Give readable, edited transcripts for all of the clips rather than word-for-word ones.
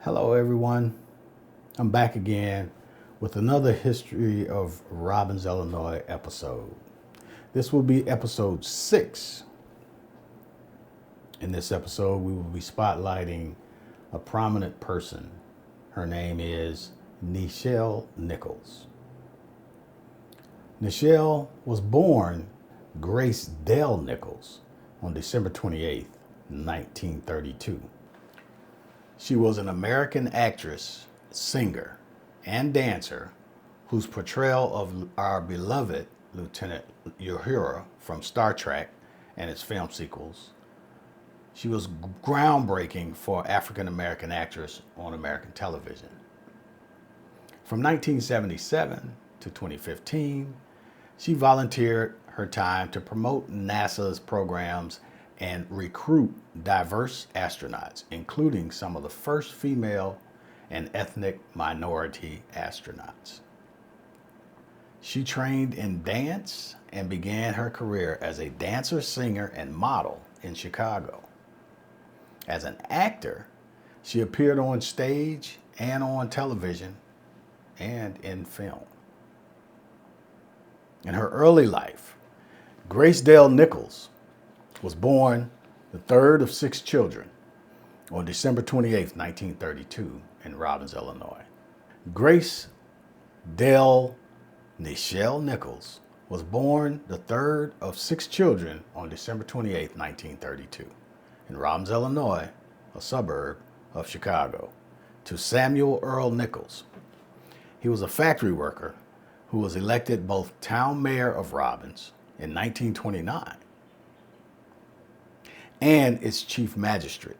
Hello, everyone. I'm back again with another History of Robbins, Illinois episode. This will be episode 6. In this episode, we will be spotlighting a prominent person. Her name is Nichelle Nichols. Nichelle was born Grace Dale Nichols on December 28, 1932. She was an American actress, singer, and dancer whose portrayal of our beloved Lieutenant Uhura from Star Trek and its film sequels, she was groundbreaking for African American actress on American television. From 1977 to 2015, she volunteered her time to promote NASA's programs and recruit diverse astronauts, including some of the first female and ethnic minority astronauts. She trained in dance and began her career as a dancer, singer, and model in Chicago. As an actor, she appeared on stage and on television and in film. In her early life, Grace Dale Nichols was born the third of 6 children on December 28, 1932 in Robbins, Illinois. Grace Dale Nichelle Nichols was born the third of 6 children on December 28, 1932 in Robbins, Illinois, a suburb of Chicago, to Samuel Earl Nichols. He was a factory worker who was elected both town mayor of Robbins in 1929 and its chief magistrate,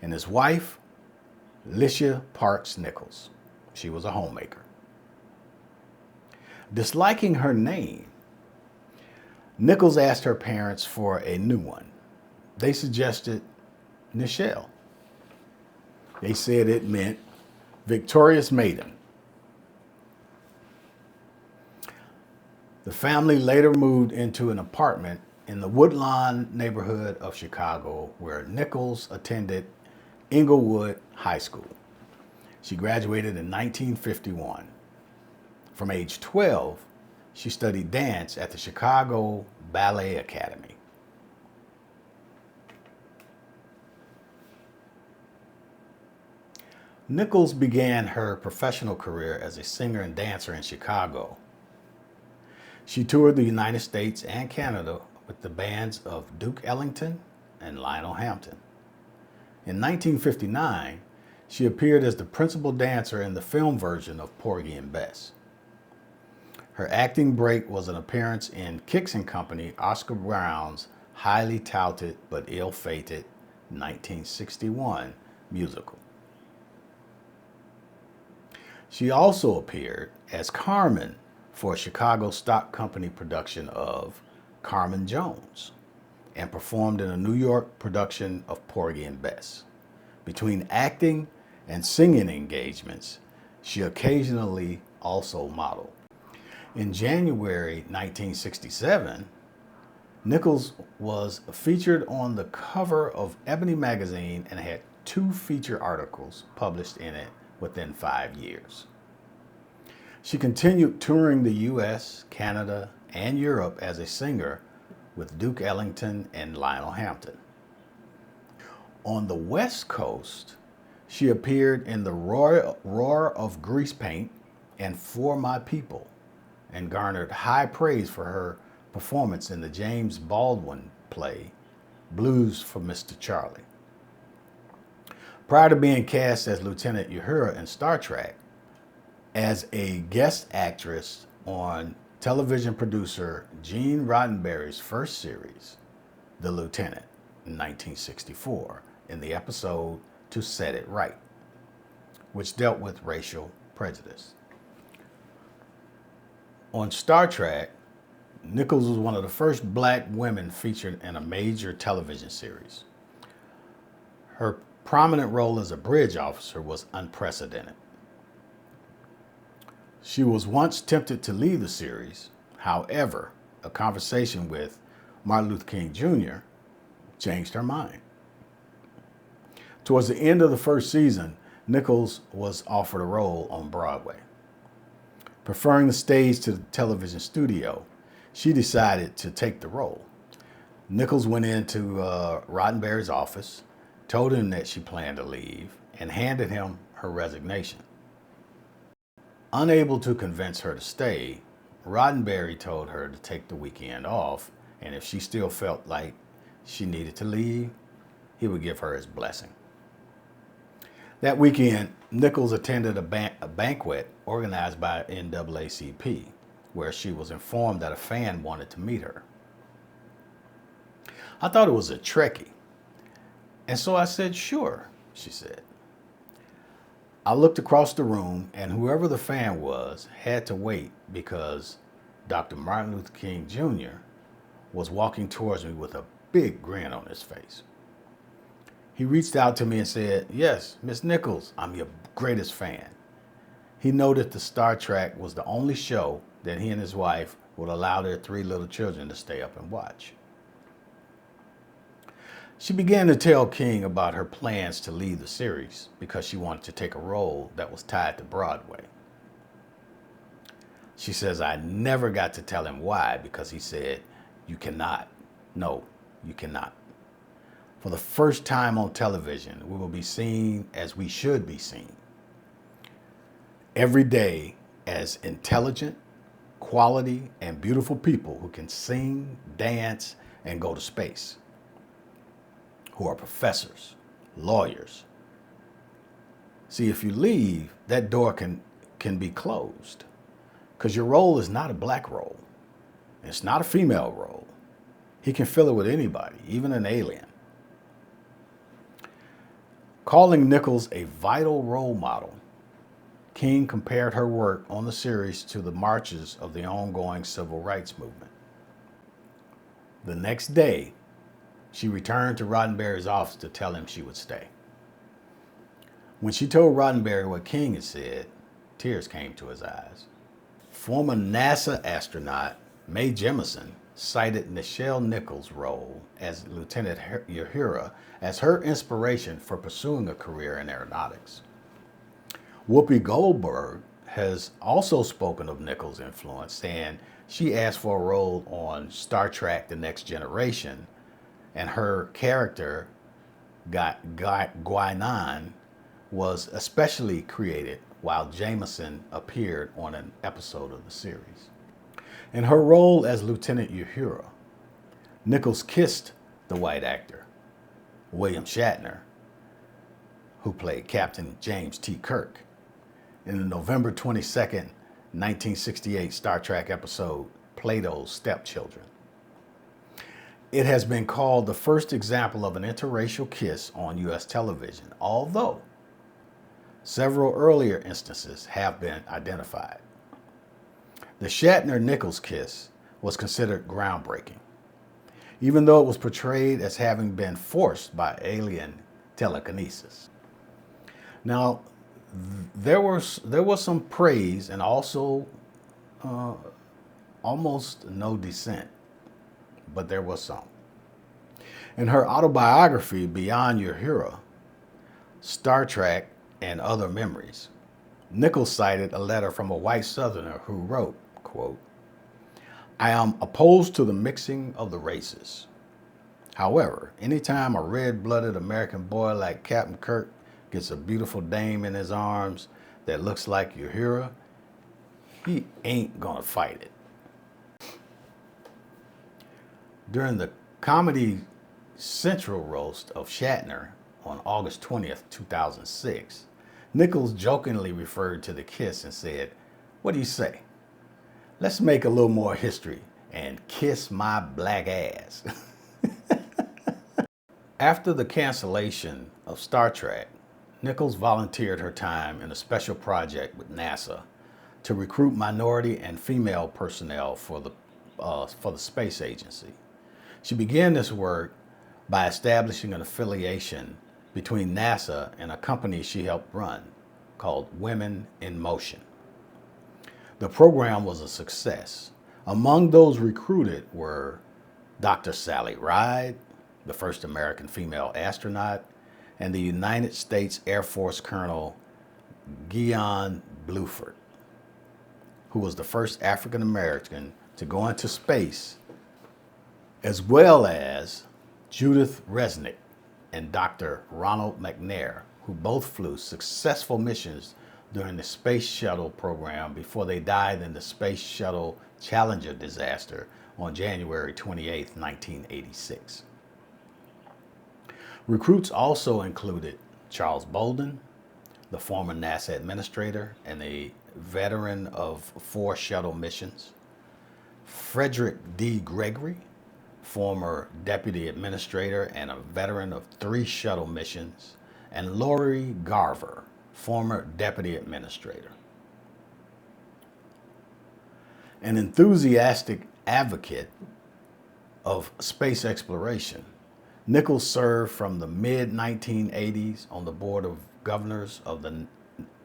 and his wife, Licia Parks Nichols. She was a homemaker. Disliking her name, Nichols asked her parents for a new one. They suggested Nichelle. They said it meant victorious maiden. The family later moved into an apartment in the Woodlawn neighborhood of Chicago, where Nichols attended Englewood High School. She graduated in 1951. From age 12, she studied dance at the Chicago Ballet Academy. Nichols began her professional career as a singer and dancer in Chicago. She toured the United States and Canada with the bands of Duke Ellington and Lionel Hampton. In 1959, she appeared as the principal dancer in the film version of Porgy and Bess. Her acting break was an appearance in Kix and Company, Oscar Brown's highly touted but ill-fated 1961 musical. She also appeared as Carmen for a Chicago stock company production of Carmen Jones and performed in a New York production of Porgy and Bess. Between acting and singing engagements, she occasionally also modeled. In January 1967, Nichols was featured on the cover of Ebony magazine and had 2 feature articles published in it within 5 years. She continued touring the U.S., Canada, and Europe as a singer with Duke Ellington and Lionel Hampton. On the West Coast, she appeared in The Roar of Grease Paint and For My People, and garnered high praise for her performance in the James Baldwin play Blues for Mr. Charlie. Prior to being cast as Lieutenant Uhura in Star Trek, as a guest actress on television producer Gene Roddenberry's first series, The Lieutenant, in 1964, in the episode To Set It Right, which dealt with racial prejudice. On Star Trek, Nichols was one of the first black women featured in a major television series. Her prominent role as a bridge officer was unprecedented. She was once tempted to leave the series. However, a conversation with Martin Luther King Jr. changed her mind. Towards the end of the first season, Nichols was offered a role on Broadway. Preferring the stage to the television studio, she decided to take the role. Nichols went into Roddenberry's office, told him that she planned to leave, and handed him her resignation. Unable to convince her to stay, Roddenberry told her to take the weekend off, and if she still felt like she needed to leave, he would give her his blessing. That weekend, Nichols attended a banquet organized by NAACP, where she was informed that a fan wanted to meet her. I thought it was a Trekkie, and so I said, "Sure," she said. I looked across the room, and whoever the fan was had to wait because Dr. Martin Luther King Jr. was walking towards me with a big grin on his face. He reached out to me and said, "Yes, Miss Nichols, I'm your greatest fan." He noted the Star Trek was the only show that he and his wife would allow their 3 little children to stay up and watch. She began to tell King about her plans to leave the series because she wanted to take a role that was tied to Broadway. She says, "I never got to tell him why because he said, 'You cannot. No, you cannot.' For the first time on television, we will be seen as we should be seen. Every day as intelligent, quality, and beautiful people who can sing, dance, and go to space. Who are professors, lawyers. See, if you leave, that door can be closed because your role is not a black role. It's not a female role. He can fill it with anybody, even an alien." Calling Nichols a vital role model, King compared her work on the series to the marches of the ongoing civil rights movement. The next day, she returned to Roddenberry's office to tell him she would stay. When she told Roddenberry what King had said, tears came to his eyes. Former NASA astronaut Mae Jemison cited Nichelle Nichols' role as Lieutenant Uhura as her inspiration for pursuing a career in aeronautics. Whoopi Goldberg has also spoken of Nichols' influence, saying she asked for a role on Star Trek: The Next Generation, and her character, Guinan, was especially created while Jameson appeared on an episode of the series. In her role as Lieutenant Uhura, Nichols kissed the white actor, William Shatner, who played Captain James T. Kirk, in the November 22nd, 1968 Star Trek episode, Plato's Stepchildren. It has been called the first example of an interracial kiss on U.S. television, although several earlier instances have been identified. The Shatner-Nichols kiss was considered groundbreaking, even though it was portrayed as having been forced by alien telekinesis. Now, there was some praise and also almost no dissent, but there was some. In her autobiography, Beyond Uhura, Star Trek and Other Memories, Nichols cited a letter from a white Southerner who wrote, quote, "I am opposed to the mixing of the races. However, anytime a red-blooded American boy like Captain Kirk gets a beautiful dame in his arms that looks like Uhura, he ain't gonna fight it." During the Comedy Central roast of Shatner on August 20th, 2006, Nichols jokingly referred to the kiss and said, "What do you say? Let's make a little more history and kiss my black ass." After the cancellation of Star Trek, Nichols volunteered her time in a special project with NASA to recruit minority and female personnel for the space agency. She began this work by establishing an affiliation between NASA and a company she helped run called Women in Motion. The program was a success. Among those recruited were Dr. Sally Ride, the first American female astronaut, and the United States Air Force Colonel Guion Bluford, who was the first African American to go into space, as well as Judith Resnick and Dr. Ronald McNair, who both flew successful missions during the Space Shuttle program before they died in the Space Shuttle Challenger disaster on January 28, 1986. Recruits also included Charles Bolden, the former NASA administrator and a veteran of 4 shuttle missions, Frederick D. Gregory, former deputy administrator and a veteran of 3 shuttle missions, and Lori Garver, former deputy administrator. An enthusiastic advocate of space exploration, Nichols served from the mid-1980s on the board of governors of the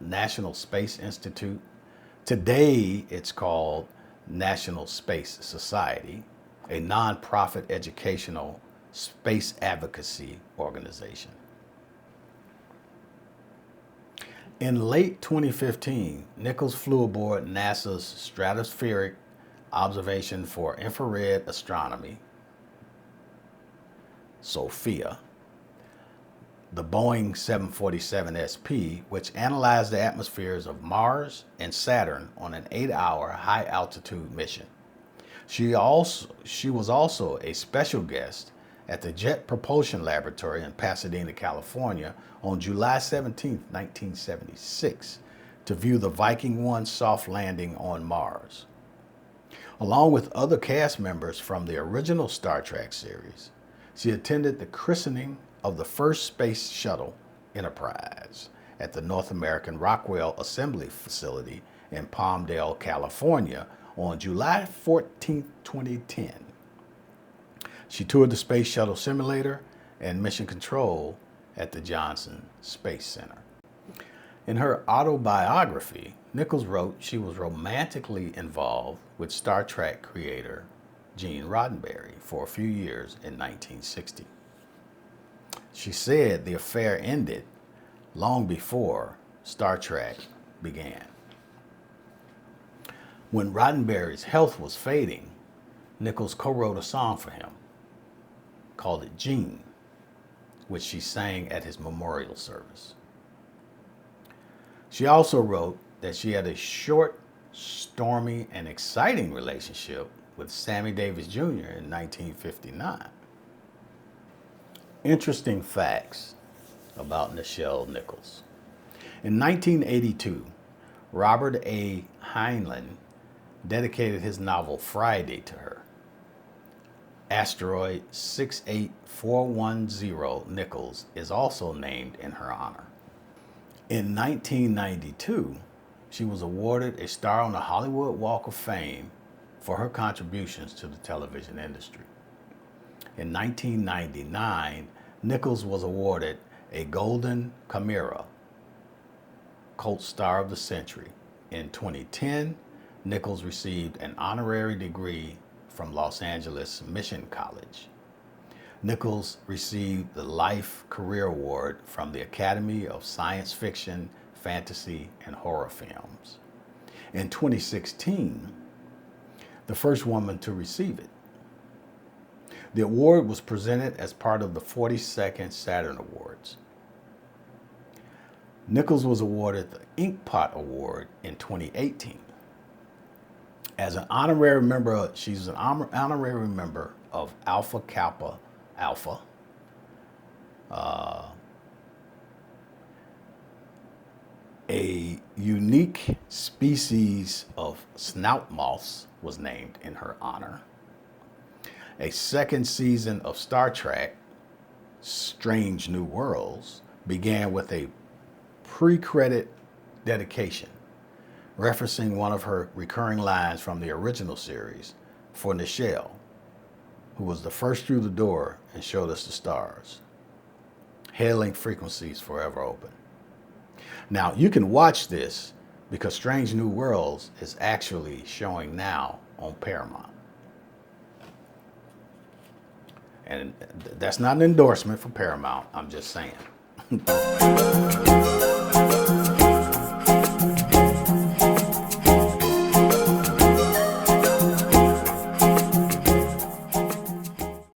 National Space Institute. Today, it's called National Space Society, a nonprofit educational space advocacy organization. In late 2015, Nichols flew aboard NASA's Stratospheric Observation for Infrared Astronomy, SOFIA, the Boeing 747 SP, which analyzed the atmospheres of Mars and Saturn on an 8-hour high-altitude mission. She was also a special guest at the Jet Propulsion Laboratory in Pasadena, California on July 17, 1976, to view the Viking 1 soft landing on Mars. Along with other cast members from the original Star Trek series, she attended the christening of the first space shuttle, Enterprise, at the North American Rockwell Assembly Facility in Palmdale, California on July 14, 2010. She toured the Space Shuttle Simulator and Mission Control at the Johnson Space Center. In her autobiography, Nichols wrote she was romantically involved with Star Trek creator Gene Roddenberry for a few years in 1960. She said the affair ended long before Star Trek began. When Roddenberry's health was fading, Nichols co-wrote a song for him, called it Gene, which she sang at his memorial service. She also wrote that she had a short, stormy, and exciting relationship with Sammy Davis Jr. in 1959. Interesting facts about Nichelle Nichols. In 1982, Robert A. Heinlein dedicated his novel Friday to her. Asteroid 68410 Nichols is also named in her honor. In 1992, she was awarded a star on the Hollywood Walk of Fame for her contributions to the television industry. In 1999, Nichols was awarded a Golden Chimera, Cult Star of the Century. In 2010, Nichols received an honorary degree from Los Angeles Mission College. Nichols received the Life Career Award from the Academy of Science Fiction, Fantasy, and Horror Films. In 2016, the first woman to receive it. The award was presented as part of the 42nd Saturn Awards. Nichols was awarded the Inkpot Award in 2018. As an honorary member, she's an honorary member of Alpha Kappa Alpha, a unique species of snout moths was named in her honor. A second season of Star Trek, Strange New Worlds, began with a pre-credit dedication referencing one of her recurring lines from the original series for Nichelle, who was the first through the door and showed us the stars. Hailing frequencies forever open. Now, you can watch this because Strange New Worlds is actually showing now on Paramount. And that's not an endorsement for Paramount, I'm just saying.